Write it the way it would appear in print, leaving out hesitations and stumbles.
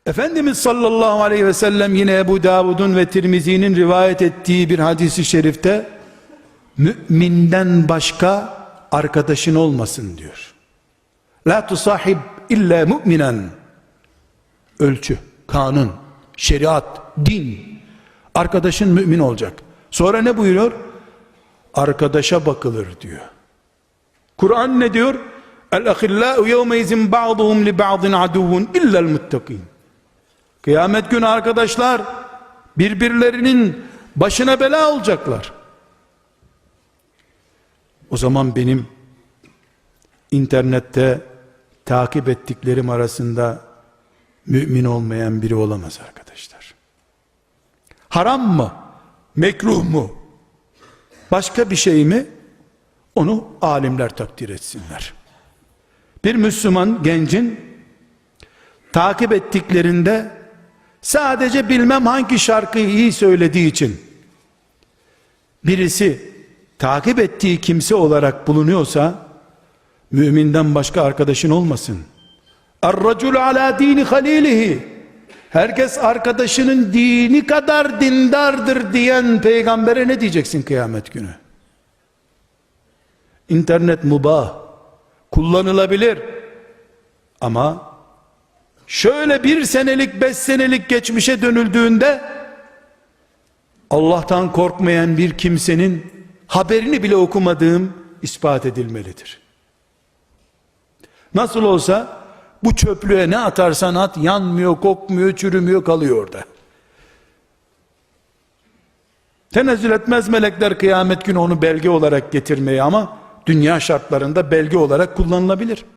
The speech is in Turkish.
Efendimiz sallallahu aleyhi ve sellem yine Ebu Davud'un ve Tirmizi'nin rivayet ettiği bir hadisi şerifte müminden başka arkadaşın olmasın diyor. La tusahib illa mu'minen. Ölçü, kanun, şeriat, din. Arkadaşın mümin olacak. Sonra ne buyuruyor? Arkadaşa bakılır diyor. Kur'an ne diyor? El-ahillâ'u yevmeizin ba'duhum li ba'din aduvun illel muttakîn. Kıyamet günü arkadaşlar birbirlerinin başına bela olacaklar. O zaman benim internette takip ettiklerim arasında mümin olmayan biri olamaz arkadaşlar. Haram mı? Mekruh mu? Başka bir şey mi? Onu alimler takdir etsinler. Bir Müslüman gencin takip ettiklerinde sadece bilmem hangi şarkıyı iyi söylediği için birisi takip ettiği kimse olarak bulunuyorsa müminden başka arkadaşın olmasın. Er-racul ala dini halilihi. Herkes arkadaşının dini kadar dindardır diyen peygambere ne diyeceksin kıyamet günü? İnternet mubah, kullanılabilir ama şöyle 1 senelik 5 senelik geçmişe dönüldüğünde Allah'tan korkmayan bir kimsenin haberini bile okumadığım ispat edilmelidir. Nasıl olsa bu çöplüğe ne atarsan at yanmıyor, kokmuyor, çürümüyor, kalıyor orada. Tenezzül etmez melekler kıyamet günü onu belge olarak getirmeye ama dünya şartlarında belge olarak kullanılabilir.